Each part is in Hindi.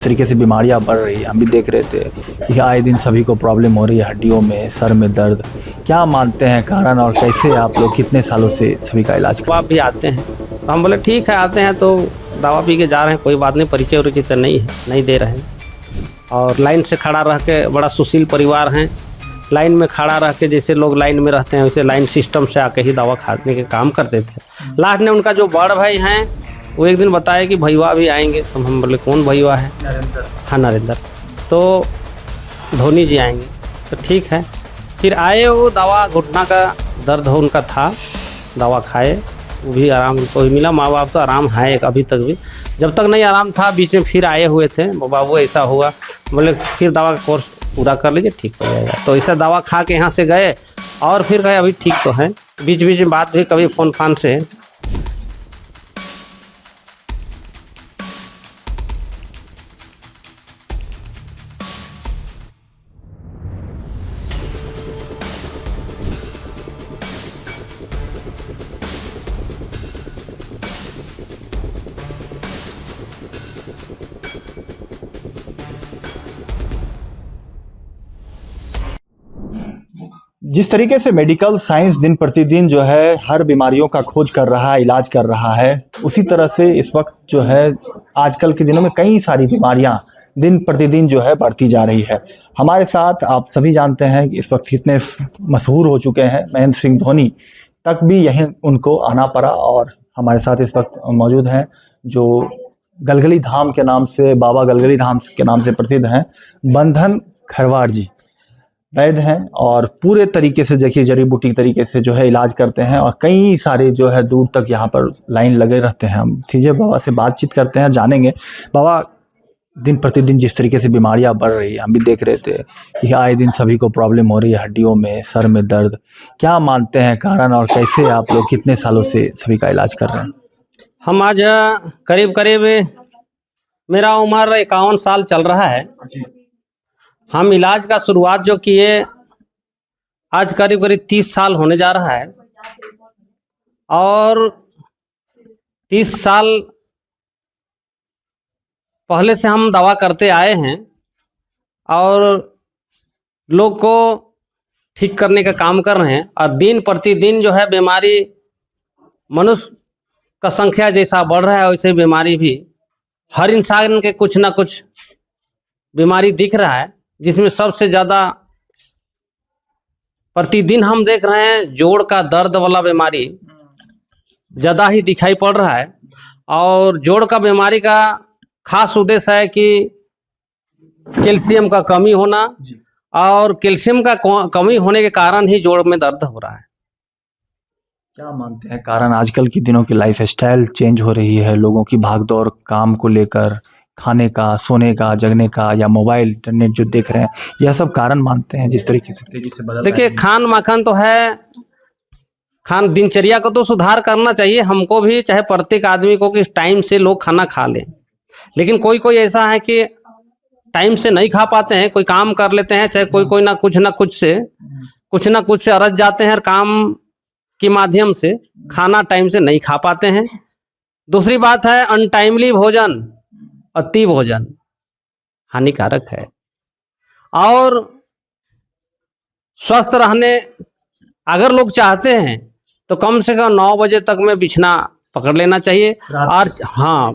तरीके से बीमारियां बढ़ रही है। हम भी देख रहे थे कि आए दिन सभी को प्रॉब्लम हो रही है, हड्डियों में, सर में दर्द। क्या मानते हैं कारण, और कैसे आप लोग कितने सालों से सभी का इलाज आप भी आते हैं तो हम बोले ठीक है, आते हैं तो दवा पी के जा रहे हैं, कोई बात नहीं, परिचय उरिचय तो नहीं दे रहे हैं। और लाइन से खड़ा रह के, बड़ा सुशील परिवार हैं, लाइन में खड़ा रह के जैसे लोग लाइन में रहते हैं वैसे लाइन सिस्टम से आके ही दवा खाने के काम करते थे। लास्ट में उनका जो बड़ भाई हैं वो एक दिन बताया कि भैया भी आएंगे, तो हम बोले कौन भैया है? नरेंद्र। हाँ, नरेंद्र। तो धोनी जी आएंगे, तो ठीक है। फिर आए, वो दवा, घुटना का दर्द हो उनका था, दवा खाए, वो भी आराम उनको ही मिला। माँ बाप तो आराम है अभी तक भी, जब तक नहीं आराम था बीच में फिर आए हुए थे, बाबू ऐसा हुआ, बोले फिर दवा का कोर्स पूरा कर लीजिए, ठीक हो जाएगा। तो ऐसा दवा खा के यहाँ से गए और फिर गए, अभी ठीक तो हैं। बीच बीच में बात भी कभी फ़ोन फान से। जिस तरीके से मेडिकल साइंस दिन प्रतिदिन जो है हर बीमारियों का खोज कर रहा है, इलाज कर रहा है, उसी तरह से इस वक्त जो है आजकल के दिनों में कई सारी बीमारियां दिन प्रतिदिन जो है बढ़ती जा रही है। हमारे साथ आप सभी जानते हैं कि इस वक्त कितने मशहूर हो चुके हैं, महेंद्र सिंह धोनी तक भी यहीं उनको आना पड़ा। और हमारे साथ इस वक्त मौजूद हैं जो गलगली धाम के नाम से, बाबा गलगली धाम के नाम से प्रसिद्ध हैं, बंधन खरवार जी वैद्य हैं, और पूरे तरीके से देखिए जड़ी बूटी तरीके से जो है इलाज करते हैं, और कई सारे जो है दूर तक यहाँ पर लाइन लगे रहते हैं। हम सीधे बाबा से बातचीत करते हैं, जानेंगे बाबा दिन प्रतिदिन जिस तरीके से बीमारियां बढ़ रही है। हम भी देख रहे थे कि आए दिन सभी को प्रॉब्लम हो रही है, हड्डियों में, सर में दर्द। क्या मानते हैं कारण, और कैसे आप लोग कितने सालों से सभी का इलाज कर रहे हैं? हम आज करीब करीब, मेरा उम्र 51 साल चल रहा है। हम इलाज का शुरुआत जो किए आज करीब करीब 30 साल होने जा रहा है, और 30 साल पहले से हम दवा करते आए हैं और लोग को ठीक करने का काम कर रहे हैं। और दिन प्रतिदिन जो है बीमारी, मनुष्य का संख्या जैसा बढ़ रहा है वैसे बीमारी भी हर इंसान के कुछ ना कुछ बीमारी दिख रहा है, जिसमें सबसे ज़्यादा प्रतिदिन हम देख रहे हैं जोड़ का दर्द वाला बीमारी ज़्यादा ही दिखाई पड़ रहा है। और जोड़ का बीमारी का खास उद्देश्य है कि कैल्शियम का कमी होना, और कैल्शियम का कमी होने के कारण ही जोड़ में दर्द हो रहा है। क्या मानते हैं कारण? आजकल के दिनों की लाइफ स्टाइल चेंज हो रही है, लोगों की भागदौड़ काम को लेकर, खाने का, सोने का, जगने का, या मोबाइल इंटरनेट जो देख रहे हैं, यह सब कारण मानते हैं जिस तरीके से तेजी से बदल। देखिए, खान माखन तो है, खान दिनचर्या को तो सुधार करना चाहिए हमको भी, चाहे प्रत्येक आदमी को, कि टाइम से लोग खाना खा लें। लेकिन कोई कोई ऐसा है कि टाइम से नहीं खा पाते हैं, कोई काम कर लेते हैं, चाहे कोई कोई ना कुछ से अरज जाते हैं, और काम के माध्यम से खाना टाइम से नहीं खा पाते हैं। दूसरी बात है अनटाइमली भोजन, अति भोजन हानिकारक है। और स्वस्थ रहने अगर लोग चाहते हैं तो कम से कम 9 बजे तक में बिछना पकड़ लेना चाहिए। और हाँ,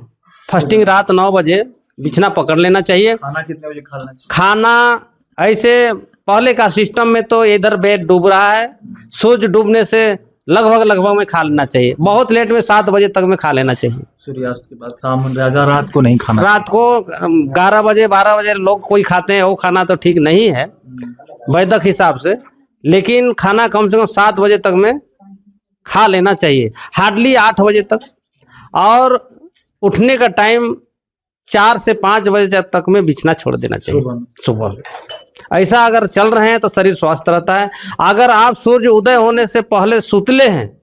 फास्टिंग रात 9 बजे बिछना पकड़ लेना चाहिए। खाना कितने बजे खा लेना चाहिए? खाना ऐसे पहले का सिस्टम में तो इधर बेड डूब रहा है, सूरज डूबने से लगभग में खा लेना चाहिए। बहुत लेट में 7 बजे तक में खा लेना चाहिए। सूर्यास्त के बाद शाम, रात को नहीं खाना। रात को 11 बजे 12 बजे लोग कोई खाते हैं, वो खाना तो ठीक नहीं है वैदिक हिसाब से। लेकिन खाना कम से कम 7 बजे तक में खा लेना चाहिए, हार्डली 8 बजे तक। और उठने का टाइम 4 से 5 बजे तक में बिछना छोड़ देना चाहिए सुबह। ऐसा अगर चल रहे हैं तो शरीर स्वस्थ रहता है। अगर आप सूर्य उदय होने से पहले सुतले हैं,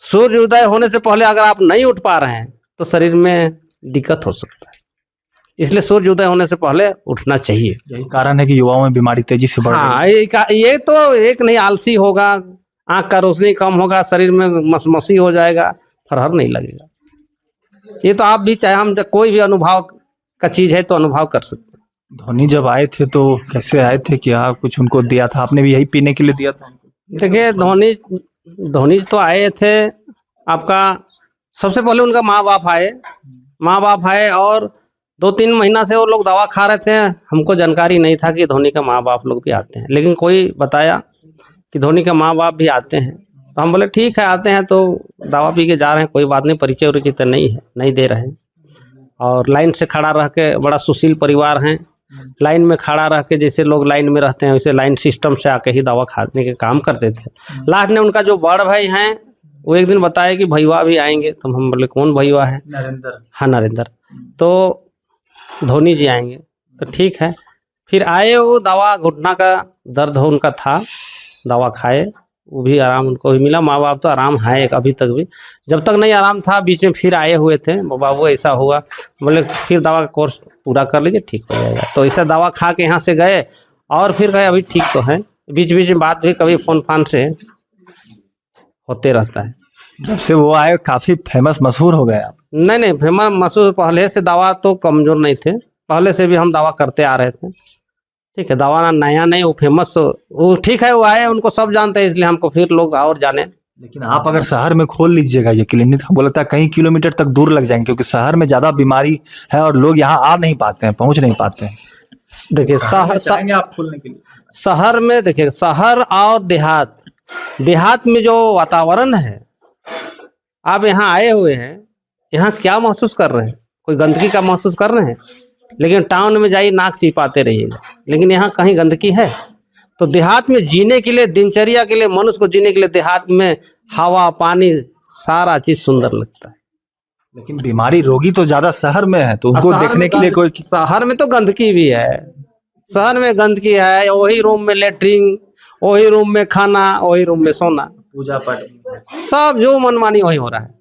सूर्य उदय होने से पहले अगर आप नहीं उठ पा रहे हैं तो शरीर में दिक्कत हो सकता है। इसलिए सूर्य उदय होने से पहले उठना चाहिए। यही कारण है कि युवाओं में बीमारी तेजी से बढ़ रही है। हाँ, ये तो एक नहीं, आलसी होगा, आंख का रोशनी कम होगा, शरीर में मसमसी हो जाएगा, फरहर नहीं लगेगा। ये तो आप भी चाहे हम कोई भी अनुभव का चीज़ है तो अनुभव कर सकते हैं। धोनी जब आए थे तो कैसे आए थे, क्या कुछ उनको दिया था आपने भी, यही पीने के लिए दिया था? देखिए धोनी तो आए थे, आपका सबसे पहले उनका माँ बाप आए और 2-3 महीना से वो लोग दवा खा रहे थे। हमको जानकारी नहीं था कि धोनी का माँ बाप लोग भी आते हैं, लेकिन कोई बताया कि धोनी का माँ बाप भी आते हैं, तो हम बोले ठीक है आते हैं तो दवा पी के जा रहे हैं, कोई बात नहीं, परिचय उरिचय तो नहीं है, नहीं दे रहे हैं। और लाइन से खड़ा रह के, बड़ा सुशील परिवार हैं, लाइन में खड़ा रह के जैसे लोग लाइन में रहते हैं वैसे लाइन सिस्टम से आके ही दवा खाने के काम करते थे। लास्ट में उनका जो बड़ भाई हैं वो एक दिन बताया कि भैया भी आएंगे, तो हम बोले कौन भैया है? नरेंद्र। हाँ नरेंद्र। तो धोनी जी आएंगे, तो ठीक है। फिर आए, वो दवा घुटना का दर्द हो उनका था, दवा खाए, वो भी आराम उनको भी मिला। माँ बाप तो आराम है अभी तक भी, जब तक नहीं आराम था बीच में फिर आए हुए थे, बाबू ऐसा हुआ, बोले फिर दवा का कोर्स पूरा कर लीजिए ठीक हो जाएगा। तो ऐसा दवा खा के यहाँ से गए और फिर गए, अभी ठीक तो है। बीच बीच में बात भी कभी फोन फान से होते रहता है। जब से वो आए काफी फेमस मशहूर हो गए आप। नहीं फेमस मशहूर, पहले से दवा तो कमजोर नहीं थे, पहले से भी हम दवा करते आ रहे थे। ठीक है, दवा ना नया नहीं, वो फेमस, वो ठीक है, वो आए, उनको सब जानते हैं, इसलिए हमको फिर लोग और जाने। लेकिन आप अगर शहर में खोल लीजिएगा ये क्लिनिक, हम बोलता है कई किलोमीटर तक दूर लग जाएंगे, क्योंकि शहर में ज्यादा बीमारी है और लोग यहाँ आ नहीं पाते हैं, पहुंच नहीं पाते हैं। देखिए चाहेंगे आप खोलने के लिए? शहर में देखिए, शहर और देहात में जो वातावरण है, आप यहाँ आए हुए हैं, यहाँ क्या महसूस कर रहे हैं? कोई गंदगी का महसूस कर रहे हैं? लेकिन टाउन में जाइए नाक चिपाते रहिएगा, लेकिन यहाँ कहीं गंदगी है? तो देहात में जीने के लिए, दिनचर्या के लिए, मनुष्य को जीने के लिए देहात में हवा पानी सारा चीज सुंदर लगता है। लेकिन बीमारी रोगी तो ज्यादा शहर में है, तो उनको देखने के लिए कोई। शहर में तो गंदगी भी है, शहर में गंदगी है, वही रूम में लेटरिन, वही रूम में खाना, वही रूम में सोना, पूजा पाठ, सब जो मनमानी वही हो रहा है,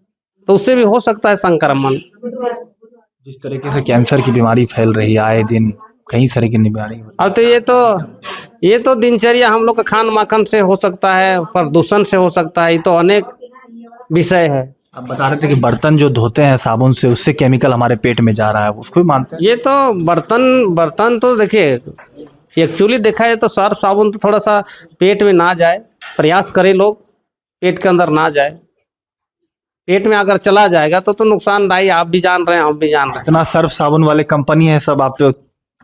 तो उससे भी हो सकता है संक्रमण। जिस तरीके से कैंसर की बीमारी फैल रही है आए दिन, कई सारी की बीमारी। अब तो ये तो दिनचर्या हम लोग का खान माखन से हो सकता है, प्रदूषण से हो सकता है, ये तो अनेक विषय है। आप बता रहे थे कि बर्तन जो धोते हैं साबुन से, उससे केमिकल हमारे पेट में जा रहा है, उसको भी मानते हैं? ये तो बर्तन तो देखिए, एक्चुअली देखा है तो सर्फ साबुन तो थोड़ा सा पेट में ना जाए, प्रयास करें लोग पेट के अंदर ना जाए। पेट में अगर चला जाएगा तो नुकसानदायी, आप भी जान रहे हैं, हम भी जान रहे हैं। इतना सर्फ साबुन वाले कंपनी है, सब आप पे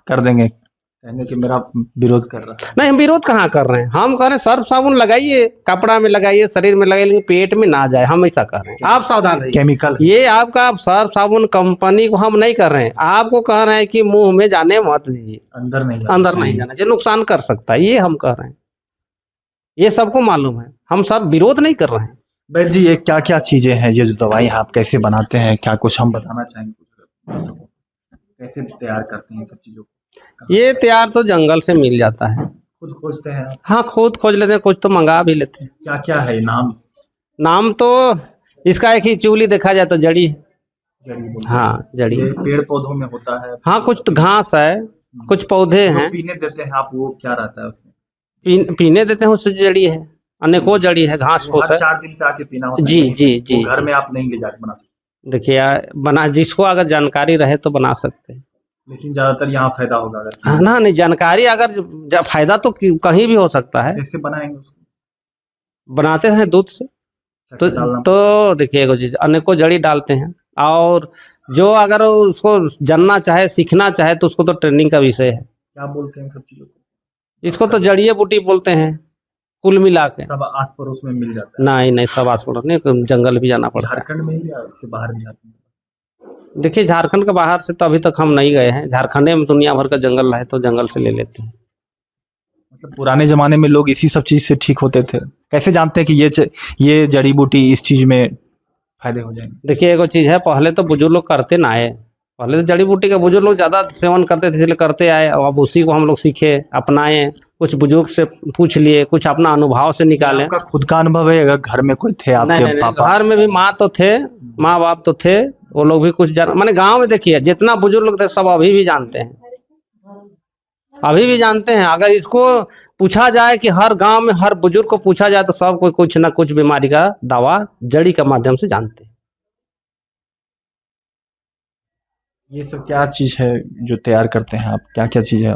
कर देंगे, कहेंगे कि मेरा विरोध कर रहा है। नहीं, हम विरोध कहाँ कर रहे हैं, हम कह रहे हैं सर्फ साबुन लगाइए, कपड़ा में लगाइए, शरीर में लगाइए, लेकिन पेट में ना जाए, हम ऐसा कह रहे हैं। आप सावधान रहिए, केमिकल ये आपका सर्फ साबुन कंपनी को हम नहीं कर रहे हैं, आपको कह रहे हैं कि मुंह में जाने मत दीजिए, अंदर नहीं जाना चाहिए, नुकसान कर सकता है, ये हम कह रहे हैं, ये सबको मालूम है, हम सब विरोध नहीं कर रहे हैं। बैद जी, ये क्या क्या चीजें हैं, ये जो दवाई आप कैसे बनाते हैं, क्या कुछ हम बताना चाहेंगे, कैसे तैयार करते हैं सब चीजों को? ये तैयार तो जंगल से मिल जाता है, खुद खोजते हैं आप? हाँ खुद खोज लेते हैं, कुछ तो मंगा भी लेते हैं। क्या क्या है नाम तो इसका एक ही चूली देखा जाए तो जड़ी है। जड़ी? हाँ जड़ी, पेड़ पौधों में होता है? हाँ कुछ तो घास है, कुछ पौधे हैं। पीने देते हैं आप, वो क्या रहता है उसमें? पीने देते हैं, उससे जड़ी है, अनेकों जड़ी है, घास फूस है। 4 दिन पे आके पीना होता है? जी घर में आप नहीं ले जाके बना सकते? देखिए जिसको अगर जानकारी रहे तो बना सकते हैं, लेकिन ज्यादातर यहाँ फायदा होगा अगर। हाँ ना, नहीं जानकारी अगर फायदा तो कहीं भी हो सकता है। कैसे बनाएंगे उसको? बनाते हैं दूध से, तो देखिए एगो चीज, अनेकों जड़ी डालते हैं, और जो अगर उसको जानना चाहे, सीखना चाहे, तो उसको तो ट्रेनिंग का विषय है। क्या बोलते हैं सब चीजों को? इसको तो जड़िए बूटी बोलते हैं, कुल मिला के। सब आस पड़ोस में मिल जाता है? नहीं, सब आस पड़ोस नहीं, जंगल भी जाना पड़ता है। झारखंड में ही या इससे बाहर भी जाते हैं? देखिए झारखंड के बाहर से तो अभी तक हम नहीं गए हैं, झारखंड में दुनिया भर का जंगल है, तो जंगल से ले लेते हैं। मतलब पुराने जमाने में लोग इसी सब चीज से ठीक होते थे, कैसे जानते हैं कि ये जड़ी बूटी इस चीज में फायदे हो जाएंगे? देखिए एगो चीज है, पहले तो बुजुर्ग लोग करते ना आए, पहले तो जड़ी बूटी का बुजुर्ग लोग ज्यादा सेवन करते थे, इसलिए करते आए, और अब उसी को हम लोग सीखे, अपनाए, कुछ बुजुर्ग से पूछ लिए, कुछ अपना अनुभव से निकाले। आपका खुद का अनुभव है? अगर घर में कोई थे आपके पापा? घर में भी माँ तो थे, माँ बाप तो थे, वो लोग भी कुछ माने गांव में देखिए जितना बुजुर्ग लोग थे सब अभी भी जानते हैं, अभी भी जानते हैं। अगर इसको पूछा जाए कि हर गांव में हर बुजुर्ग को पूछा जाए, तो सब कोई कुछ ना कुछ बीमारी का दवा जड़ी के माध्यम से जानते हैं। ये सब क्या चीज है जो तैयार करते हैं आप, क्या क्या चीज है?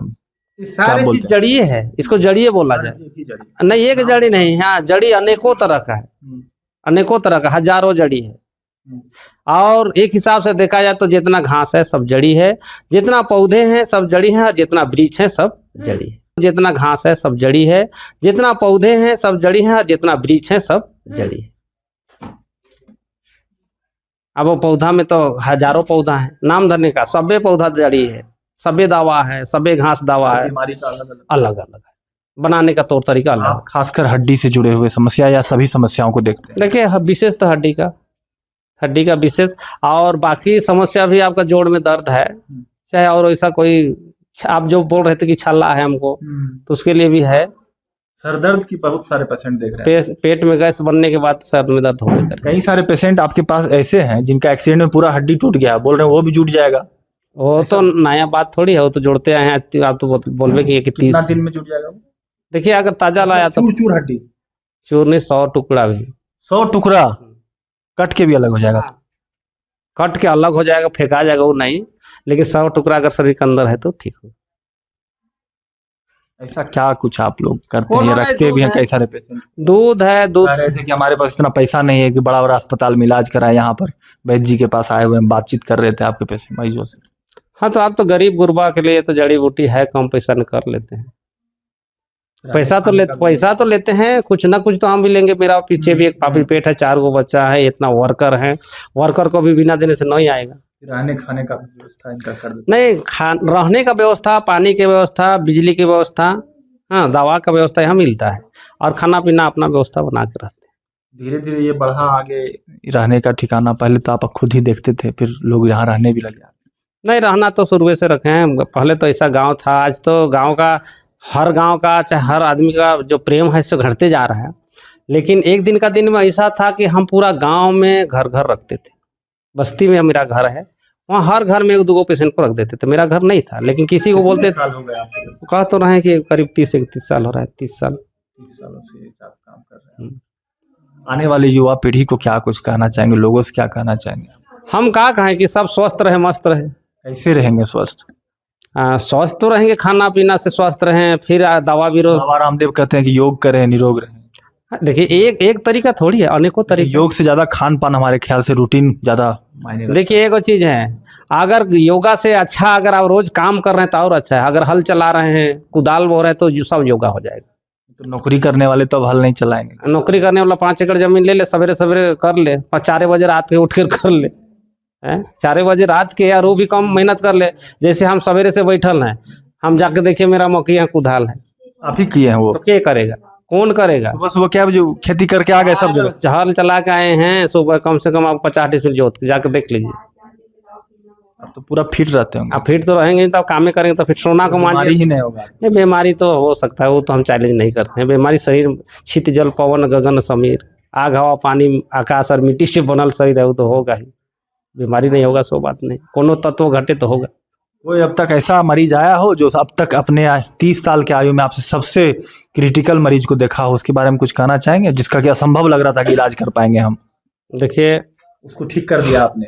सारी बोलते चीज जड़िए है, इसको जड़िए बोला जाए। नहीं, एक जड़ी नहीं, हाँ जड़ी अनेकों तरह का है, अनेकों तरह का, हजारों जड़ी है। और एक हिसाब से देखा जाए तो जितना घास है सब जड़ी है, जितना पौधे हैं सब जड़ी है, और जितना वृक्ष है सब जड़ी है। जितना घास है सब जड़ी है, जितना पौधे हैं सब जड़ी है, और जितना वृक्ष है सब जड़ी है। अब वो पौधा में तो हजारों पौधा है, नाम धरने का, सबे पौधा जड़ी है, सबे दवा है, सबे घास दवा है, बीमारी का अलग अलग अलग है, बनाने का तौर तरीका अलग आप खासकर हड्डी से जुड़े हुए समस्या या सभी समस्याओं को देखते हैं? देखिए, विशेष तो हड्डी का विशेष, और बाकी समस्या भी आपका जोड़ में दर्द है, चाहे और ऐसा कोई, आप जो बोल रहे थे कि छल्ला है हमको, तो उसके लिए भी है। सर दर्द की बहुत सारे पेशेंट देख रहे हैं। पेट में गैस बनने के बाद सर में दर्द होगा। कई सारे पेशेंट आपके पास ऐसे हैं जिनका एक्सीडेंट में पूरा हड्डी टूट गया, बोल रहे हैं वो भी जुट जाएगा। वो तो नया बात थोड़ी है, वो तो जोड़ते आए हैं। आप तो बोलबे कि 30 दिन में जुट जाएगा। देखिए, अगर ताजा लाया तो चूर हड्डी, चूर नहीं, 100 टुकड़ा भी, 100 टुकड़ा कट के भी अलग हो जाएगा। कट के अलग हो जाएगा, फेंका जाएगा वो नहीं, लेकिन 100 टुकड़ा अगर शरीर के अंदर है तो ठीक हो। ऐसा क्या कुछ आप लोग करते हैं, रखते भी हैं कई सारे पेशेंट? दूध है, दूध जैसे कि हमारे पास इतना पैसा नहीं है कि बड़ा बड़ा अस्पताल में इलाज कराए, यहाँ पर वैद्य जी के पास आए हुए हैं, बातचीत कर रहे थे आपके पेशेंट मरीजों से। हाँ, तो आप तो गरीब गुरबा के लिए तो जड़ी बूटी है, कम पैसा में कर लेते हैं। पैसा तो लेते हैं, कुछ ना कुछ तो हम भी लेंगे। मेरा पीछे भी एक पापी पेट है, 4 गो बच्चा है, इतना वर्कर है, वर्कर को भी बिना देने से नहीं आएगा। रहने खाने का व्यवस्था इनका कर देते? नहीं, रहने का व्यवस्था, पानी की व्यवस्था, बिजली की व्यवस्था, हाँ, दवा का व्यवस्था यहाँ मिलता है, और खाना पीना अपना व्यवस्था बना के रहते हैं। धीरे धीरे ये बढ़ा आगे रहने का ठिकाना। पहले तो आप खुद ही देखते थे, फिर लोग यहाँ रहने भी लगे? नहीं, रहना तो शुरू से रखे हैं। पहले तो ऐसा गांव था, आज तो गांव का, हर गांव का, चाहे हर आदमी का जो प्रेम है सो घटते जा रहा है। लेकिन एक दिन का दिन में ऐसा था कि हम पूरा गांव में घर घर रखते थे। बस्ती में मेरा घर है, वहाँ हर घर में 1-2 पेशेंट को रख देते थे। मेरा घर नहीं था, लेकिन किसी को बोलते थे। कह तो रहे हैं कि करीब 30-31 साल हो रहा है। 30 सालों से आप काम कर रहे हैं। आने वाली युवा पीढ़ी को क्या कुछ कहना चाहेंगे, लोगों से क्या कहना चाहेंगे? हम क्या कहें कि सब स्वस्थ रहे, मस्त रहे। कैसे रहेंगे स्वस्थ? स्वस्थ तो रहेंगे, खाना पीना से स्वस्थ रहें, फिर दवा भी रोज। बाबा रामदेव कहते हैं कि योग करें, निरोग रहें। देखिए, एक तरीका थोड़ी है, अनेकों तरीके। योग से ज्यादा खान पान हमारे ख्याल से रूटीन ज्यादा मायने रखता है। देखिए, एक चीज है, अगर योगा से अच्छा, अगर आप रोज काम कर रहे हैं तो और अच्छा है। अगर हल चला रहे हैं, कुदाल बो रहे हैं, तो सब योगा हो जाएगा। तो नौकरी करने वाले तो अब हल नहीं चलाएंगे। नौकरी करने वाला 5 एकड़ जमीन ले ले, सवेरे सवेरे कर ले, 4 बजे रात के उठ कर ले, 4 बजे रात के, यार वो भी कम मेहनत कर ले। जैसे हम सवेरे से बैठल हैं, हम जाके देखिए मेरा मौकी यहाँ कुदाल है, आप ही किए हैं वो, तो क्या करेगा, कौन करेगा? सुबह क्या बजे खेती करके आ गए सब जगह? हल चला के आए हैं सुबह, कम से कम आप 50 डिसमिल जोत, जाके देख लीजिए। आप तो पूरा फिट रहते होंगे। आप फिट तो रहेंगे, तब कामें करेंगे तो फिर सोना को बीमारी ही नहीं होगा। नहीं, बीमारी तो हो सकता है, वो तो हम चैलेंज नहीं करते हैं। बीमारी शरीर छित जल पवन गगन समीर, आग हवा पानी आकाश और मिट्टी से बनल शरीर है, वो तो होगा ही। बीमारी नहीं होगा सो बात नहीं, कोनो तत्व घटे तो होगा। कोई अब तक ऐसा मरीज आया हो जो अब तक अपने 30 साल के आयु में आपसे सबसे क्रिटिकल मरीज को देखा हो, उसके बारे में कुछ कहना चाहेंगे, जिसका कि असंभव लग रहा था कि इलाज कर पाएंगे हम? देखिए, उसको ठीक कर दिया आपने।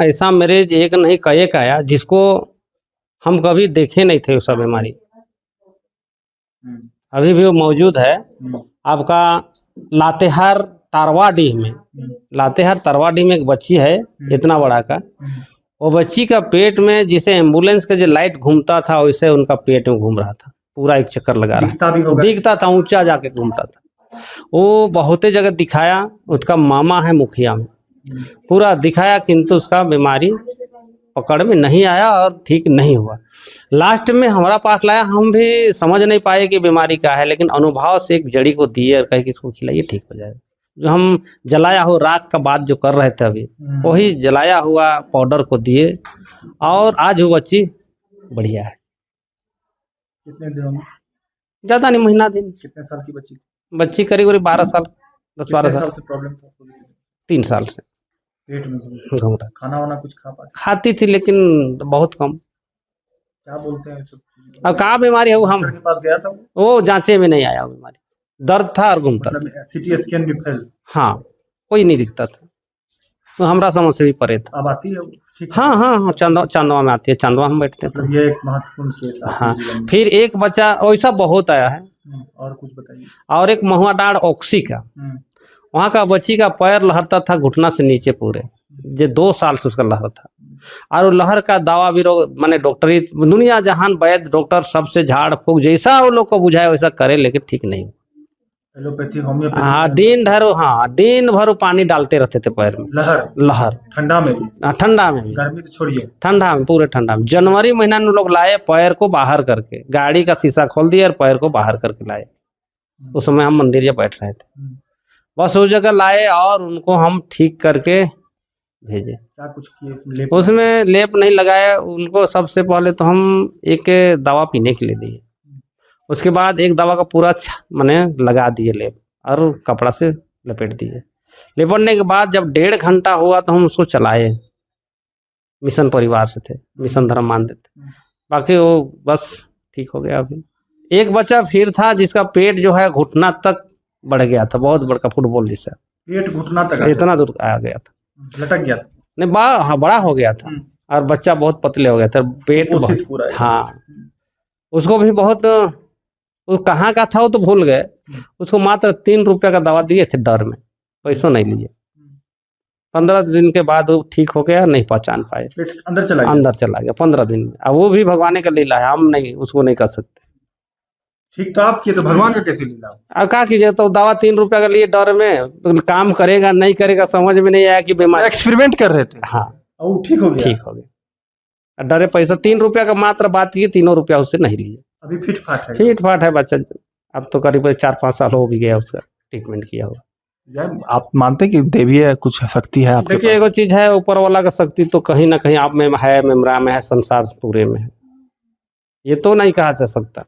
ऐसा मरीज एक नहीं कई एक आया जिसको हम कभी देखे नहीं थे। उसका बीमारी अभी भी वो मौजूद है। आपका लातेहार तारवाडीह में एक बच्ची है, इतना बड़ा का। वो बच्ची का पेट में, जिसे एम्बुलेंस का जो लाइट घूमता था वैसे उनका पेट में घूम रहा था, पूरा एक चक्कर लगा रहा, दिखता था, ऊंचा जाके घूमता था। वो बहुत जगह दिखाया, उसका मामा है मुखिया में, पूरा दिखाया, किंतु उसका बीमारी पकड़ में नहीं आया और ठीक नहीं हुआ। लास्ट में हमारा पास लाया, हम भी समझ नहीं पाए कि बीमारी क्या है, लेकिन अनुभव से एक जड़ी को दिए और कहे कि इसको खिलाइए, ठीक हो जाएगा। जो हम जलाया हुआ राख का बात जो कर रहे थे अभी, वही जलाया हुआ पाउडर को दिए, और आज वो बच्ची बढ़िया है। कितने दिनों में? ज्यादा नहीं, महीना दिन। कितने साल की बच्ची? बच्ची करीब 12 साल, 10-12 साल से प्रॉब्लम था? 3 साल से पेट में घूम रहा। खाना वाना कुछ खाती थी, लेकिन बहुत कम। क्या बोलते हैं सब? अब कहाँ बीमारी है वो, हम के पास गया था, वो जांचे में नहीं आया बीमारी, दर्द था और घूमता था। सिटी स्कैन भी फेल? हाँ, कोई नहीं दिखता था। वो हमरा समझ से भी परे था। अब आती है वो? ठीक है। हाँ हाँ हाँ, चंदवा में आती है, चंदवा में बैठते थे। मतलब ये एक महत्वपूर्ण केस है हाँ, आपके जीवन में। फिर एक बच्चा वैसा बहुत आया है, और कुछ बताइए। और एक महुआ डाढ़ ऑक्सी का, वहाँ का बच्ची का पैर लहरता था घुटना से नीचे पूरे, जो 2 साल से उसका लहर था। और वो लहर का दावा भी माने डॉक्टरी दुनिया जहान वैद्य डॉक्टर सबसे झाड़ फूक जैसा वो लोग को बुझाए वैसा करे, लेकिन ठीक नहीं। Allopathy, homeopathy? हाँ, दिन भर वो पानी डालते रहते थे पैर में। लहर ठंडा में भी? ठंडा में भी। गर्मी तो छोड़िए, ठंडा में, पूरे ठंडा में। जनवरी महीना में लोग लाए, पैर को बाहर करके गाड़ी का शीशा खोल दिया और पैर को बाहर करके लाए। उस समय हम मंदिर में बैठ रहे थे, बस उस जगह लाए और उनको हम ठीक करके भेजे। क्या कुछ किए उसमें लेप नहीं लगाया उनको। सबसे पहले तो हम एक दवा पीने के लिए दिए, उसके बाद एक दवा का पूरा मैंने लगा दिए लेप और कपड़ा से लपेट दिए। लेपटने के बाद जब 1.5 घंटा हुआ तो हम उसको चलाए। मिशन परिवार से थे, मिशन धर्म मानते थे, बाकी वो बस ठीक हो गया। अभी एक बच्चा फिर था जिसका पेट जो है घुटना तक बढ़ गया था, बहुत बड़का फुटबॉल जैसा पेट घुटना तक इतना दूर आ गया था, लटक गया था। नहीं बड़ा हो गया था और बच्चा बहुत पतले हो गया था, पेट पूरा। हाँ, उसको भी बहुत, वो कहाँ का था वो तो भूल गए। उसको मात्र 3 रुपया का दवा दिए थे, डर में पैसों नहीं लिए। 15 दिन के बाद वो ठीक हो गया, नहीं पहचान पाए, अंदर चला गया 15 दिन में। अब वो भी भगवान का लीला है, हम नहीं उसको नहीं कर सकते। ठीक तो आप किए, तो भगवान का कैसे लीला? अब क्या कीजिए, तो दवा 3 रुपया का लिए डर में, तो काम करेगा नहीं करेगा समझ में नहीं आया कि बीमारी। एक्सपेरिमेंट कर रहे थे। हाँ, और ठीक हो गया। डरे पैसा 3 रुपया का मात्र बात की, 3 रुपया उससे नहीं लिए। अभी फिट फाट है बच्चा। अब तो करीब 4-5 साल हो भी गया उसका ट्रीटमेंट किया हुआ। आप मानते कि देवीय कुछ शक्ति है आपके? देखिए, एगो चीज है, ऊपर वाला का शक्ति तो कहीं ना कहीं आप में है, मेमरा में है, संसार पूरे में है, ये तो नहीं कहा जा सकता।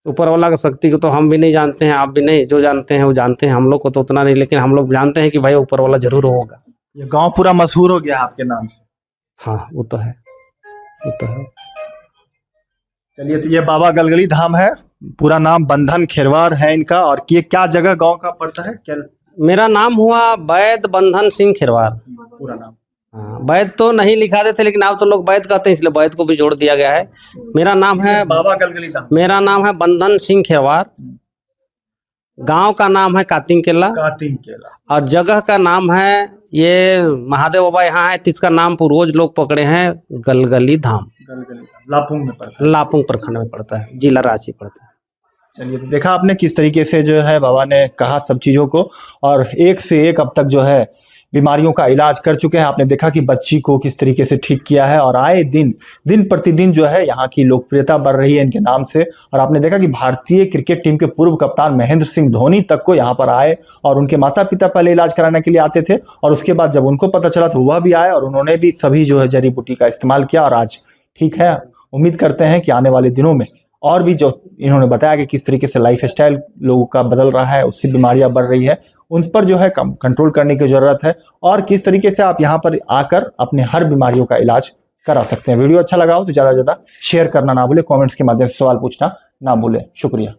ऊपर वाला का शक्ति को तो हम भी नहीं जानते हैं, आप भी नहीं, जो जानते हैं वो जानते हैं, हम लोग को तो उतना नहीं, लेकिन हम लोग जानते हैं कि भाई ऊपर वाला जरूर होगा। ये गांव पूरा मशहूर हो गया आपके नाम से। हाँ, वो तो है। चलिए, तो ये बाबा गलगली धाम है, पूरा नाम बंधन खेरवार है इनका। और ये क्या जगह गांव का पड़ता है क्या? मेरा नाम हुआ वैद्य बंधन सिंह खेरवार, पूरा नाम। हाँ, वैद्य तो नहीं लिखा देते, लेकिन अब तो लोग वैद्य कहते हैं, इसलिए वैद्य को भी जोड़ दिया गया है। मेरा नाम है बाबा गलगली धाम। मेरा नाम है बंधन सिंह खेरवार, गांव का नाम है कातिंग केला, और जगह का नाम है, ये महादेव बाबा यहाँ है, जिसका नाम पूर्वज लोग पकड़े हैं गलगली धाम। लापुंग में पड़ता है। लापुंग प्रखंड में पड़ता है, जिला रांची पड़ता है। चलिए, तो देखा आपने किस तरीके से जो है बाबा ने कहा सब चीज़ों को, और एक से एक अब तक जो है बीमारियों का इलाज कर चुके हैं। आपने देखा कि बच्ची को किस तरीके से ठीक किया है, और आए दिन प्रतिदिन जो है यहाँ की लोकप्रियता बढ़ रही है इनके नाम से। और आपने देखा कि भारतीय क्रिकेट टीम के पूर्व कप्तान महेंद्र सिंह धोनी तक को यहाँ पर आए, और उनके माता पिता पहले इलाज कराने के लिए आते थे, और उसके बाद जब उनको पता चला तो वह भी आए, और उन्होंने भी सभी जो है जड़ी बूटी का इस्तेमाल किया, और आज ठीक है। उम्मीद करते हैं कि आने वाले दिनों में और भी जो इन्होंने बताया कि किस तरीके से लाइफ स्टाइल लोगों का बदल रहा है, उससे बीमारियां बढ़ रही है, उन पर जो है कम कंट्रोल करने की ज़रूरत है, और किस तरीके से आप यहाँ पर आकर अपने हर बीमारियों का इलाज करा सकते हैं। वीडियो अच्छा लगा हो तो ज़्यादा से ज़्यादा शेयर करना ना भूलें, कमेंट्स के माध्यम से सवाल पूछना ना भूलें। शुक्रिया।